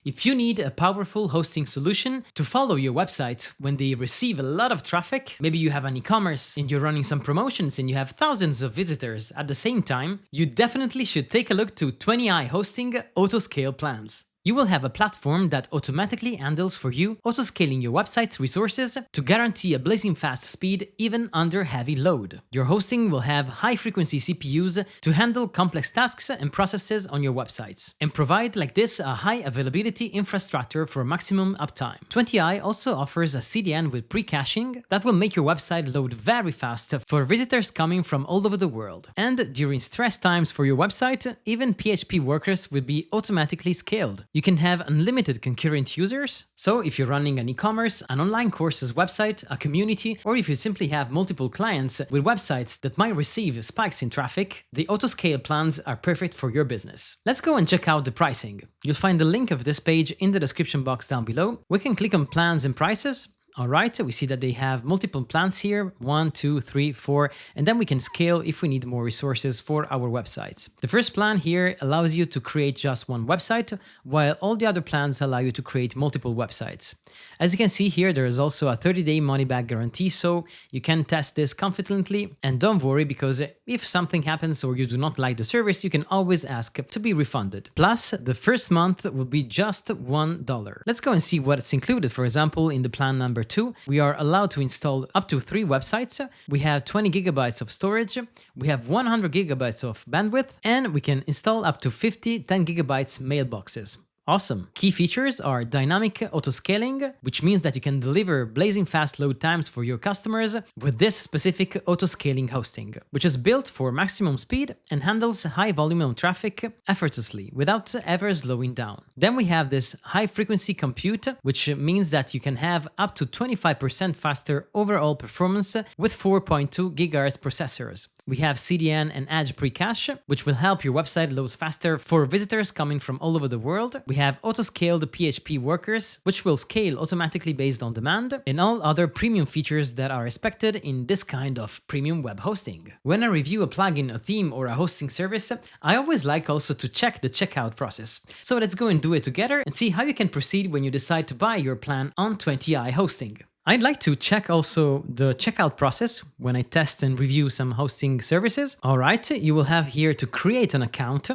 If you need a powerful hosting solution to follow your website when they receive a lot of traffic, maybe you have an e-commerce and you're running some promotions and you have thousands of visitors at the same time, you definitely should take a look to 20i Hosting Autoscale plans. You will have a platform that automatically handles for you autoscaling your website's resources to guarantee a blazing fast speed even under heavy load. Your hosting will have high-frequency CPUs to handle complex tasks and processes on your websites, and provide like this a high-availability infrastructure for maximum uptime. 20i also offers a CDN with pre-caching that will make your website load very fast for visitors coming from all over the world. And during stress times for your website, even PHP workers will be automatically scaled. You can have unlimited concurrent users, so if you're running an e-commerce, an online courses website, a community, or if you simply have multiple clients with websites that might receive spikes in traffic, the Autoscale plans are perfect for your business. Let's go and check out the pricing. You'll find the link of this page in the description box down below. We can click on plans and prices. Alright, we see that they have multiple plans here, 1, 2, 3, 4, and then we can scale if we need more resources for our websites. The first plan here allows you to create just one website, while all the other plans allow you to create multiple websites. As you can see here, there is also a 30-day money-back guarantee, so you can test this confidently, and don't worry, because if something happens or you do not like the service, you can always ask to be refunded. Plus, the first month will be just $1. Let's go and see what's included. For example, in the plan number 2, we are allowed to install up to 3 websites. We have 20 gigabytes of storage, we have 100 gigabytes of bandwidth, and we can install up to 50 10 gigabytes mailboxes. Awesome. Key features are dynamic autoscaling, which means that you can deliver blazing fast load times for your customers with this specific autoscaling hosting, which is built for maximum speed and handles high volume of traffic effortlessly without ever slowing down. Then we have this high frequency compute, which means that you can have up to 25% faster overall performance with 4.2 GHz processors. We have CDN and Edge pre-cache, which will help your website load faster for visitors coming from all over the world. We have auto-scaled PHP workers, which will scale automatically based on demand, and all other premium features that are expected in this kind of premium web hosting. When I review a plugin, a theme, or a hosting service, I always like also to check the checkout process. So let's go and do it together and see how you can proceed when you decide to buy your plan on 20i Hosting. I'd like to check also the checkout process when I test and review some hosting services. Alright, you will have here to create an account,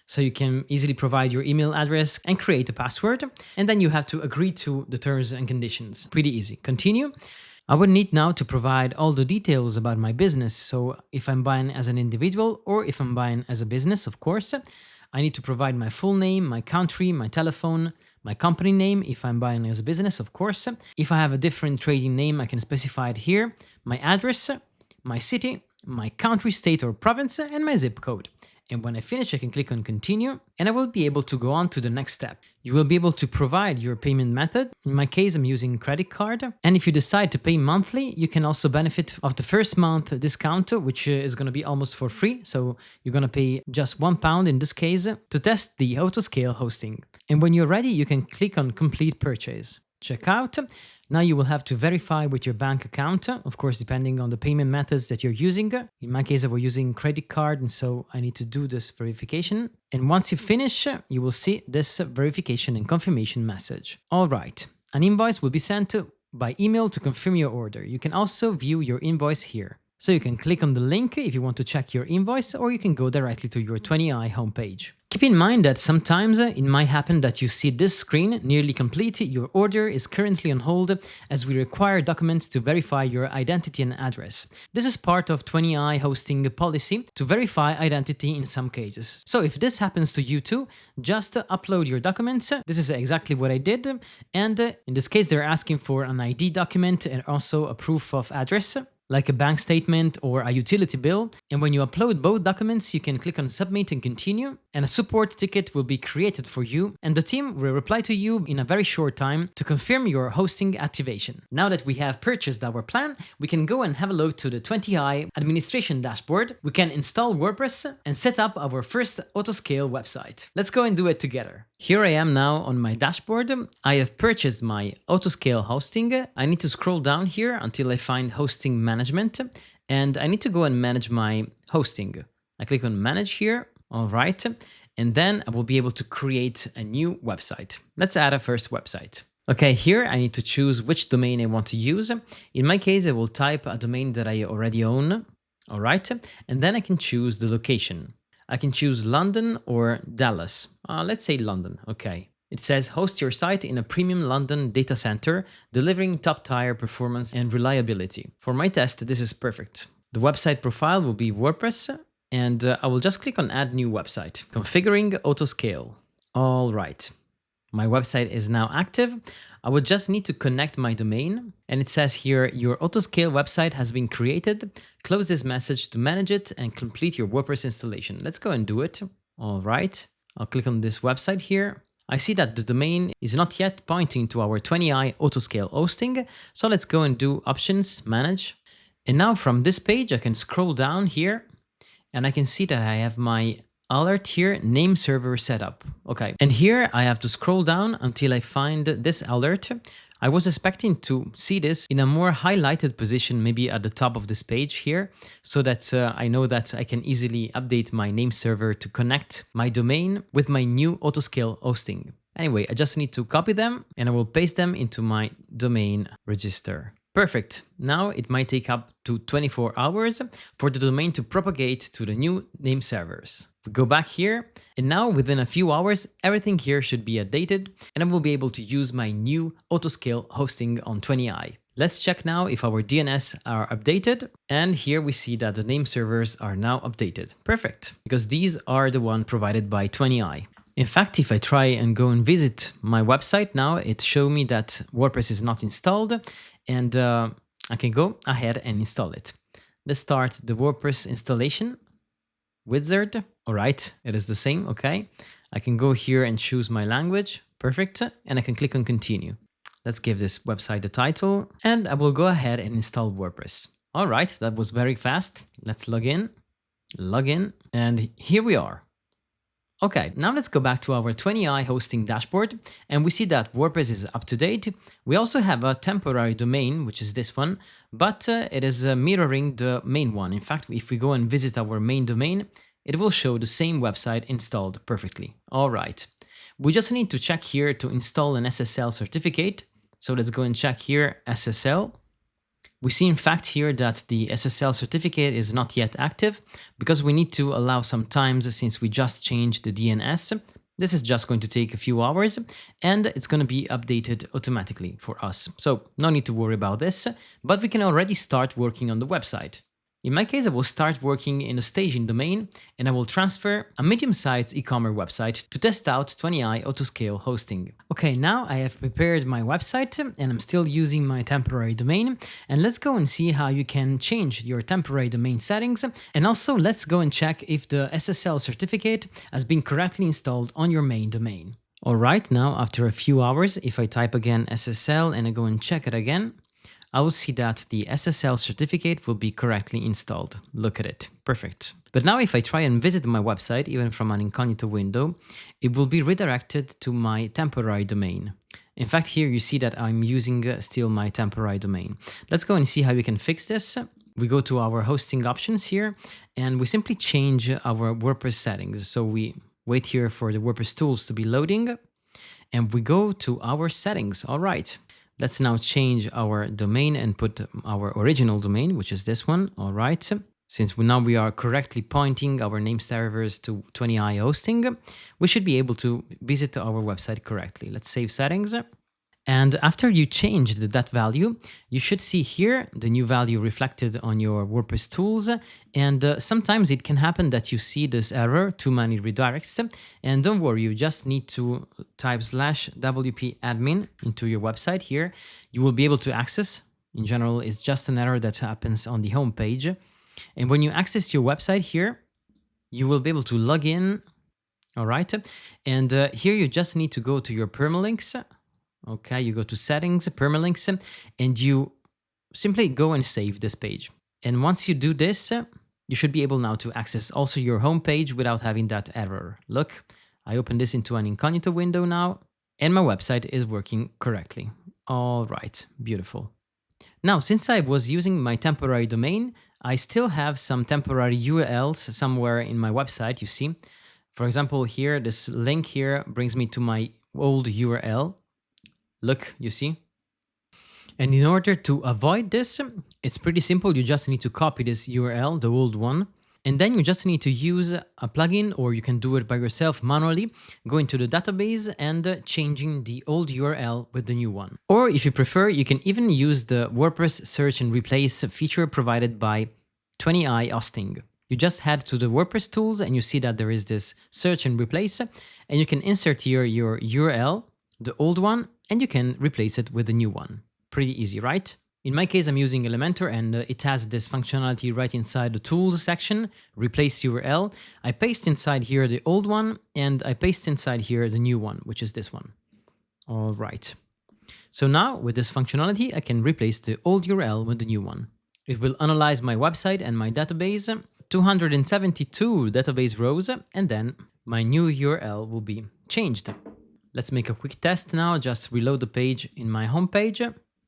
so you can easily provide your email address and create a password, and then you have to agree to the terms and conditions. Pretty easy. Continue. I would need now to provide all the details about my business, so if I'm buying as an individual or if I'm buying as a business, of course. I need to provide my full name, my country, my telephone, my company name if I'm buying as a business, of course. If I have a different trading name, I can specify it here, my address, my city, my country, state or province, and my zip code. And when I finish, I can click on continue, and I will be able to go on to the next step. You will be able to provide your payment method. In my case, I'm using credit card. And if you decide to pay monthly, you can also benefit of the first month discount, which is going to be almost for free. So you're going to pay just £1 in this case to test the Autoscale hosting. And when you're ready, you can click on complete purchase. Check out. Now you will have to verify with your bank account, of course, depending on the payment methods that you're using. In my case, I was using credit card, and so I need to do this verification. And once you finish, you will see this verification and confirmation message. All right, an invoice will be sent by email to confirm your order. You can also view your invoice here. So you can click on the link if you want to check your invoice, or you can go directly to your 20i homepage. Keep in mind that sometimes it might happen that you see this screen nearly complete. Your order is currently on hold as we require documents to verify your identity and address. This is part of 20i hosting policy to verify identity in some cases. So if this happens to you too, just upload your documents. This is exactly what I did. And in this case, they're asking for an ID document and also a proof of address, like a bank statement or a utility bill. And when you upload both documents, you can click on submit and continue, and a support ticket will be created for you, and the team will reply to you in a very short time to confirm your hosting activation. Now that we have purchased our plan, we can go and have a look to the 20i administration dashboard. We can install WordPress and set up our first Autoscale website. Let's go and do it together. Here I am now on my dashboard. I have purchased my Autoscale hosting. I need to scroll down here until I find hosting management, and I need to go and manage my hosting. I click on manage here. All right. and then I will be able to create a new website. Let's add a first website. Okay, here I need to choose which domain I want to use. In my case, I will type a domain that I already own. All right, and then I can choose the location. I can choose London or Dallas. Let's say London, okay. It says host your site in a premium London data center, delivering top-tier performance and reliability. For my test, this is perfect. The website profile will be WordPress, and I will just click on add new website. Configuring Autoscale. All right. My website is now active. I would just need to connect my domain, and it says here, your Autoscale website has been created. Close this message to manage it and complete your WordPress installation. Let's go and do it. All right, I'll click on this website here. I see that the domain is not yet pointing to our 20i Autoscale hosting. So let's go and do options, manage. And now from this page, I can scroll down here and I can see that I have my alert here, name server setup. Okay, and here I have to scroll down until I find this alert. I was expecting to see this in a more highlighted position, maybe at the top of this page here, so that I know that I can easily update my name server to connect my domain with my new Autoscale hosting. Anyway, I just need to copy them and I will paste them into my domain register. Perfect. Now it might take up to 24 hours for the domain to propagate to the new name servers. We go back here, and now within a few hours, everything here should be updated and I will be able to use my new Autoscale hosting on 20i. Let's check now if our DNS are updated. And here we see that the name servers are now updated. Perfect, because these are the one provided by 20i. In fact, if I try and go and visit my website now, it shows me that WordPress is not installed, and I can go ahead and install it. Let's start the WordPress installation wizard. All right, it is the same. Okay, I can go here and choose my language. Perfect. And I can click on continue. Let's give this website a title, and I will go ahead and install WordPress. All right, that was very fast. Let's log in, and here we are. Okay, now let's go back to our 20i hosting dashboard, and we see that WordPress is up to date. We also have a temporary domain, which is this one, but it is mirroring the main one. In fact, if we go and visit our main domain, it will show the same website installed perfectly. All right, we just need to check here to install an SSL certificate. So let's go and check here, SSL. We see in fact here that the SSL certificate is not yet active because we need to allow some time since we just changed the DNS. This is just going to take a few hours and it's going to be updated automatically for us. So no need to worry about this, but we can already start working on the website. In my case, I will start working in a staging domain and I will transfer a medium-sized e-commerce website to test out 20i Autoscale hosting. Okay, now I have prepared my website and I'm still using my temporary domain. And let's go and see how you can change your temporary domain settings. And also let's go and check if the SSL certificate has been correctly installed on your main domain. All right, now after a few hours, if I type again SSL and I go and check it again, I will see that the SSL certificate will be correctly installed. Look at it, perfect. But now if I try and visit my website, even from an incognito window, it will be redirected to my temporary domain. In fact, here you see that I'm using still my temporary domain. Let's go and see how we can fix this. We go to our hosting options here, and we simply change our WordPress settings. So we wait here for the WordPress tools to be loading, and we go to our settings. All right. Let's now change our domain and put our original domain, which is this one. All right. Since now we are correctly pointing our name servers to 20i hosting, we should be able to visit our website correctly. Let's save settings. And after you changed that value, you should see here the new value reflected on your WordPress tools. And sometimes it can happen that you see this error, too many redirects. And don't worry, you just need to type /WP admin into your website here. You will be able to access. In general, it's just an error that happens on the home page. And when you access your website here, you will be able to log in. All right. And here you just need to go to your permalinks. Okay, you go to settings, permalinks, and you simply go and save this page. And once you do this, you should be able now to access also your home page without having that error. Look, I open this into an incognito window now, and my website is working correctly. All right, beautiful. Now, since I was using my temporary domain, I still have some temporary URLs somewhere in my website, you see. For example, here, this link here brings me to my old URL. Look, you see? And in order to avoid this, it's pretty simple. You just need to copy this URL, the old one, and then you just need to use a plugin, or you can do it by yourself manually, go into the database and changing the old URL with the new one. Or if you prefer, you can even use the WordPress search and replace feature provided by 20i Hosting. You just head to the WordPress tools and you see that there is this search and replace, and you can insert here your URL, the old one, and you can replace it with the new one. Pretty easy, right? In my case, I'm using Elementor and it has this functionality right inside the tools section, replace URL. I paste inside here the old one and I paste inside here the new one, which is this one. All right. So now with this functionality, I can replace the old URL with the new one. It will analyze my website and my database, 272 database rows, and then my new URL will be changed. Let's make a quick test now. Just reload the page in my home page.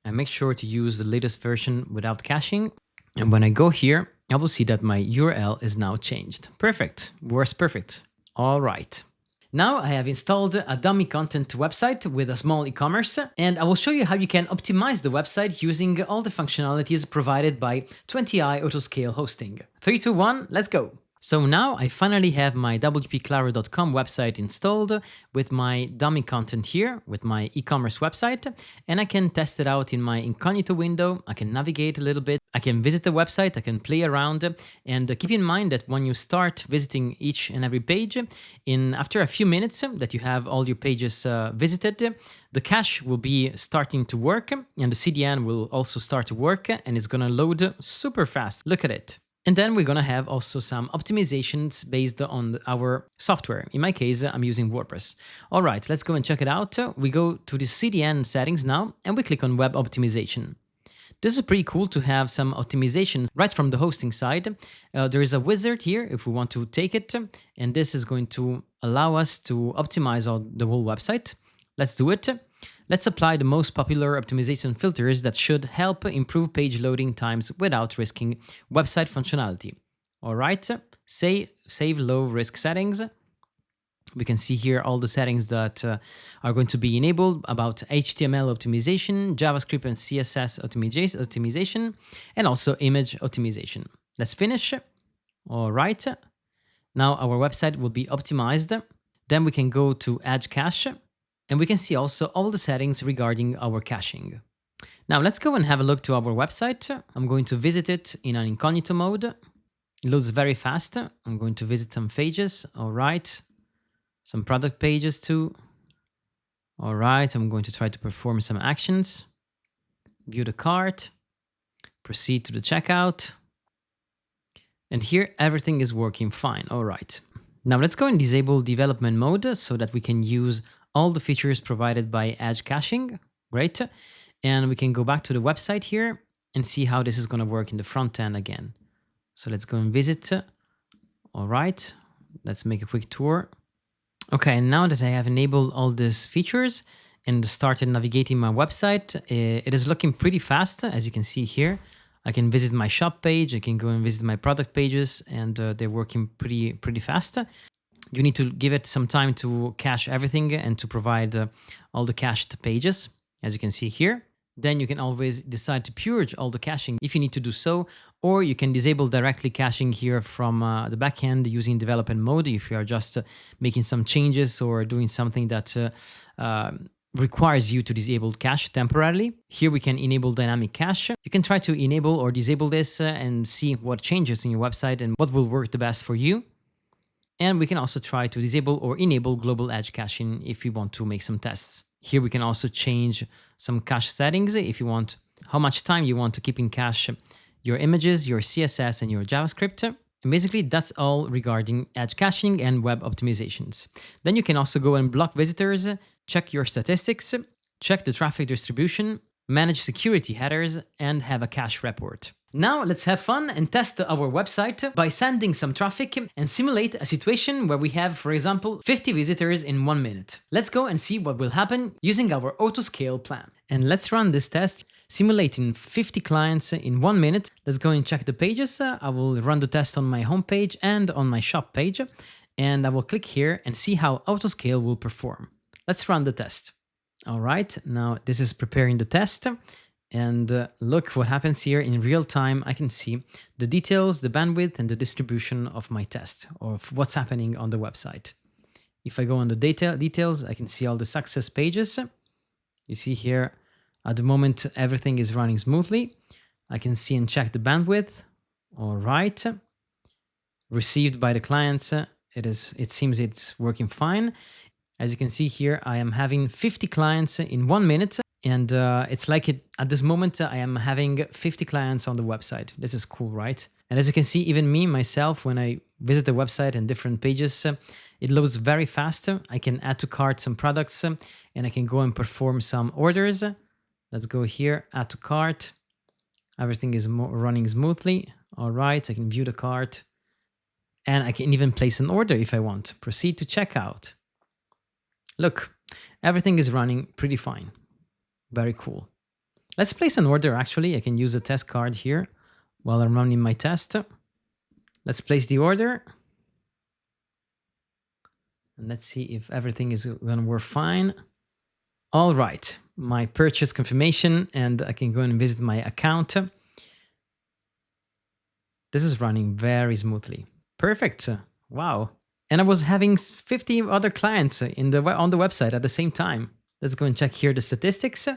I make sure to use the latest version without caching. And when I go here, I will see that my URL is now changed. Perfect. Works perfect. All right. Now I have installed a dummy content website with a small e-commerce, and I will show you how you can optimize the website using all the functionalities provided by 20i Autoscale Hosting. 3, 2, 1, let's go. So now I finally have my wpclaro.com website installed with my dummy content here, with my e-commerce website, and I can test it out in my incognito window. I can navigate a little bit, I can visit the website, I can play around, and keep in mind that when you start visiting each and every page, after a few minutes that you have all your pages visited, the cache will be starting to work, and the CDN will also start to work, and it's gonna load super fast. Look at it. And then we're gonna have also some optimizations based on our software. In my case, I'm using WordPress. All right, let's go and check it out. We go to the CDN settings now, and we click on Web Optimization. This is pretty cool to have some optimizations right from the hosting side. There is a wizard here if we want to take it, and this is going to allow us to optimize the whole website. Let's do it. Let's apply the most popular optimization filters that should help improve page loading times without risking website functionality. All right, save low risk settings. We can see here all the settings that are going to be enabled about HTML optimization, JavaScript and CSS optimization, and also image optimization. Let's finish. All right, now our website will be optimized. Then we can go to Add Cache. And we can see also all the settings regarding our caching. Now let's go and have a look to our website. I'm going to visit it in an incognito mode. It loads very fast. I'm going to visit some pages. All right. Some product pages too. All right. I'm going to try to perform some actions. View the cart. Proceed to the checkout. And here everything is working fine. All right. Now let's go and disable development mode so that we can use all the features provided by Edge Caching. Great. And we can go back to the website here and see how this is going to work in the front end again. So let's go and visit. All right. Let's make a quick tour. Okay, and now that I have enabled all these features and started navigating my website, it is looking pretty fast, as you can see here. I can visit my shop page, I can go and visit my product pages, and they're working pretty fast. You need to give it some time to cache everything and to provide all the cached pages, as you can see here. Then you can always decide to purge all the caching if you need to do so, or you can disable directly caching here from the backend using development mode if you are just making some changes or doing something that requires you to disable cache temporarily. Here we can enable dynamic cache. You can try to enable or disable this and see what changes in your website and what will work the best for you. And we can also try to disable or enable global edge caching if you want to make some tests. Here we can also change some cache settings if you want, how much time you want to keep in cache your images, your CSS, and your JavaScript. And basically that's all regarding edge caching and web optimizations. Then you can also go and block visitors, check your statistics, check the traffic distribution, manage security headers, and have a cache report. Now let's have fun and test our website by sending some traffic and simulate a situation where we have, for example, 50 visitors in 1 minute. Let's go and see what will happen using our Autoscale plan. And let's run this test, simulating 50 clients in 1 minute. Let's go and check the pages. I will run the test on my homepage and on my shop page. and I will click here and see how Autoscale will perform. Let's run the test. All right, now this is preparing the test. And look what happens here in real time. I can see the details, the bandwidth, and the distribution of my test, or of what's happening on the website. If I go on the details, I can see all the success pages. You see here, at the moment, everything is running smoothly. I can see and check the bandwidth. All right. Received by the clients, it seems it's working fine. As you can see here, I am having 50 clients in 1 minute. And it's like at this moment, I am having 50 clients on the website. This is cool, right? And as you can see, even me, myself, when I visit the website and different pages, it loads very fast. I can add to cart some products and I can go and perform some orders. Let's go here, add to cart. Everything is running smoothly. All right, I can view the cart. And I can even place an order if I want. Proceed to checkout. Look, everything is running pretty fine. Very cool. Let's place an order actually. I can use a test card here while I'm running my test. Let's place the order. And let's see if everything is going to work fine. All right, my purchase confirmation, and I can go and visit my account. This is running very smoothly. Perfect. Wow. And I was having 50 other clients on the website at the same time. Let's go and check here the statistics.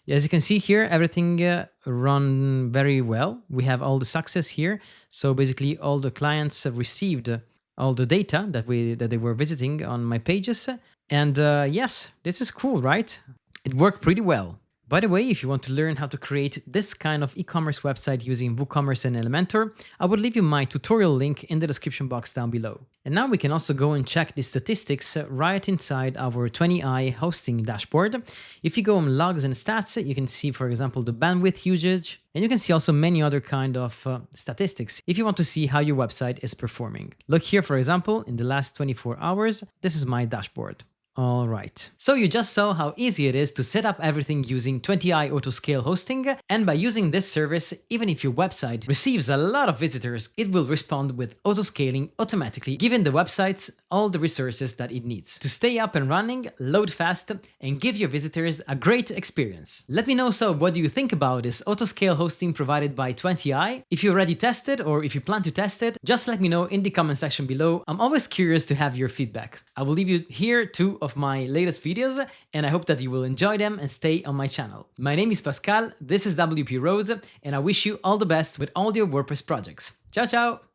As you can see here, everything run very well. We have all the success here. So basically all the clients received all the data that they were visiting on my pages. And yes, this is cool, right? It worked pretty well. By the way, if you want to learn how to create this kind of e-commerce website using WooCommerce and Elementor, I would leave you my tutorial link in the description box down below. And now we can also go and check the statistics right inside our 20i hosting dashboard. If you go on logs and stats, you can see, for example, the bandwidth usage, and you can see also many other kind of statistics if you want to see how your website is performing. Look here, for example, in the last 24 hours, this is my dashboard. All right, so you just saw how easy it is to set up everything using 20i Autoscale hosting, and by using this service, even if your website receives a lot of visitors, it will respond with autoscaling automatically, giving the websites all the resources that it needs to stay up and running, load fast, and give your visitors a great experience. Let me know, so what do you think about this Autoscale hosting provided by 20i? If you already tested or if you plan to test it, just let me know in the comment section below. I'm always curious to have your feedback. I will leave you here too of my latest videos, and I hope that you will enjoy them and stay on my channel. My name is Pascal, this is WP Roadies, and I wish you all the best with all your WordPress projects. Ciao, ciao!